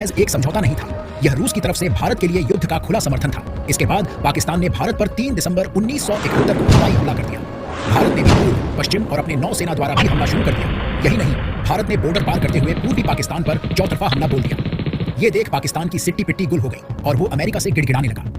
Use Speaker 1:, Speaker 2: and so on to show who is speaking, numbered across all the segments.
Speaker 1: एक समझौता नहीं था। यह रूस की तरफ से भारत के लिए युद्ध का खुला समर्थन था। इसके बाद पाकिस्तान ने भारत पर 3 दिसंबर 1971 को हवाई हमला कर दिया। भारत ने भी पूर्व, पश्चिम और अपने नौसेना द्वारा भी हमला शुरू कर दिया। यही नहीं, भारत ने बॉर्डर पार करते हुए पूर्वी पाकिस्तान पर चौतरफा हमला बोल दिया। ये देख पाकिस्तान की सिट्टी पिट्टी गुल हो गई और वो अमेरिका से गिड़गिड़ाने लगा।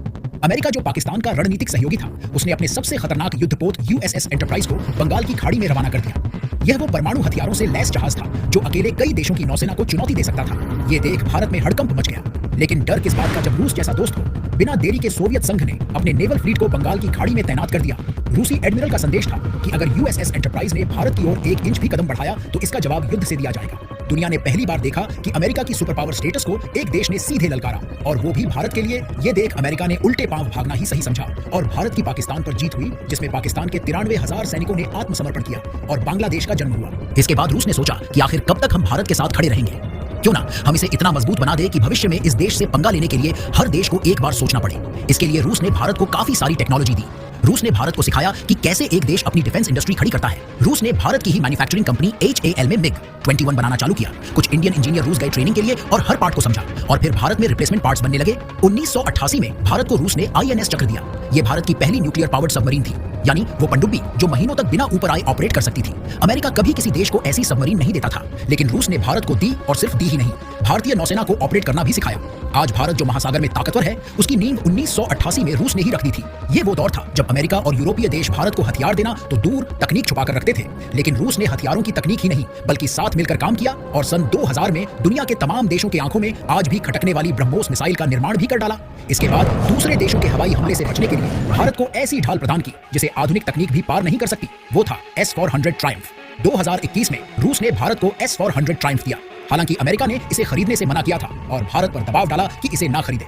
Speaker 1: अमेरिका, जो पाकिस्तान का रणनीतिक सहयोगी था, उसने अपने सबसे खतरनाक युद्धपोत यूएसएस एंटरप्राइज को बंगाल की खाड़ी में रवाना कर दिया। यह वो परमाणु हथियारों से लैस जहाज था जो अकेले कई देशों की नौसेना को चुनौती दे सकता था। ये देख भारत में हड़कंप मच गया। लेकिन डर किस बात का, जब रूस जैसा दोस्त हो। बिना देरी के सोवियत संघ ने अपने नेवल फ्लीट को बंगाल की खाड़ी में तैनात कर दिया। रूसी एडमिरल का संदेश था कि अगर यूएसएस एंटरप्राइज ने भारत की ओर 1 इंच भी कदम बढ़ाया तो इसका जवाब युद्ध से दिया जाएगा। दुनिया ने पहली बार देखा कि अमेरिका की सुपर पावर स्टेटस को एक देश ने सीधे ललकारा, और वो भी भारत के लिए। ये देख अमेरिका ने उल्टे पांव भागना ही सही समझा और भारत की पाकिस्तान पर जीत हुई, जिसमें पाकिस्तान के 93,000 सैनिकों ने आत्मसमर्पण किया और बांग्लादेश का जन्म हुआ। इसके बाद रूस ने सोचा कि आखिर कब तक हम भारत के साथ खड़े रहेंगे। क्यों ना हम इसे इतना मजबूत बना दे कि भविष्य में इस देश से पंगा लेने के लिए हर देश को एक बार सोचना पड़े। इसके लिए रूस ने भारत को काफी सारी टेक्नोलॉजी दी। रूस ने भारत को सिखाया कि कैसे एक देश अपनी डिफेंस इंडस्ट्री खड़ी करता है। रूस ने भारत की ही मैन्युफैक्चरिंग कंपनी HAL में MiG-21 बनाना चालू किया। कुछ इंडियन इंजीनियर रूस गए ट्रेनिंग के लिए और हर पार्ट को समझा, और फिर भारत में रिप्लेसमेंट पार्ट्स बनने लगे। 1988 में भारत को रूस ने INS चक्र दिया। ये भारत की पहली न्यूक्लियर पावर्ड सबमरीन थी, यानी वो पनडुब्बी जो महीनों तक बिना ऊपर आए ऑपरेट कर सकती थी। अमेरिका कभी किसी देश को ऐसी सबमरीन नहीं देता था, लेकिन रूस ने भारत को दी, और सिर्फ दी ही नहीं, भारतीय नौसेना को ऑपरेट करना भी सिखाया। आज भारत जो महासागर में ताकतवर है, उसकी नींव 1988 में रूस ने ही रख दी थी। ये वो दौर था जब अमेरिका और यूरोपीय देश भारत को हथियार देना तो दूर, तकनीक छुपाकर रखते थे। लेकिन रूस ने हथियारों की तकनीक ही नहीं, बल्कि साथ मिलकर काम किया, और सन 2000 में दुनिया के तमाम देशों की आंखों में आज भी खटकने वाली ब्रह्मोस मिसाइल का निर्माण भी कर डाला। इसके बाद दूसरे देशों के हवाई हमले से बचने के लिए भारत को ऐसी ढाल प्रदान की जिसे आधुनिक तकनीक भी पार नहीं कर सकती। वो था S-400 ट्रायम्फ। 2021 में रूस ने भारत को S-400 ट्रायम्फ दिया। हालांकि अमेरिका ने इसे खरीदने से मना किया था और भारत पर दबाव डाला कि इसे ना खरीदे।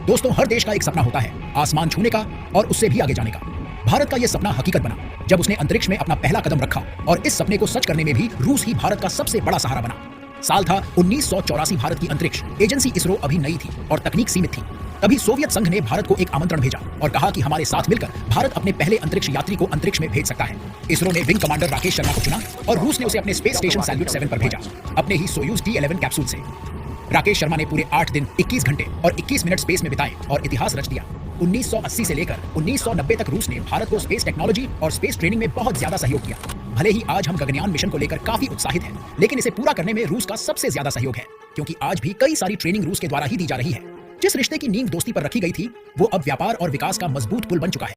Speaker 1: दोस्तों, हर देश का एक सपना होता है, आसमान छूने का और उससे भी आगे जाने का। भारत का यह सपना हकीकत बना जब उसने अंतरिक्ष में अपना पहला कदम रखा, और इस सपने को सच करने में भी रूस ही भारत का सबसे बड़ा सहारा बना। साल था 1984। भारत की अंतरिक्ष एजेंसी इसरो अभी नई थी और तकनीक सीमित थी। तभी सोवियत संघ ने भारत को एक आमंत्रण भेजा और कहा कि हमारे साथ मिलकर भारत अपने पहले अंतरिक्ष यात्री को अंतरिक्ष में भेज सकता है। इसरो ने विंग कमांडर राकेश शर्मा को चुना और रूस ने उसे अपने स्पेस स्टेशन सैल्यूट 7 पर भेजा, अपने ही सोयूज D-11 कैप्सूल से। राकेश शर्मा ने पूरे 8 दिन, 21 घंटे और 21 मिनट स्पेस में बिताए और इतिहास रच दिया। 1980 से लेकर 1990 तक रूस ने भारत को स्पेस टेक्नोलॉजी और स्पेस ट्रेनिंग में बहुत ज्यादा सहयोग किया। भले ही आज हम गगनयान मिशन को लेकर काफी उत्साहित हैं, लेकिन इसे पूरा करने में रूस का सबसे ज्यादा सहयोग है, क्योंकि आज भी कई सारी ट्रेनिंग रूस के द्वारा ही दी जा रही है। जिस रिश्ते की नींव दोस्ती पर रखी गई थी, वो अब व्यापार और विकास का मजबूत पुल बन चुका है।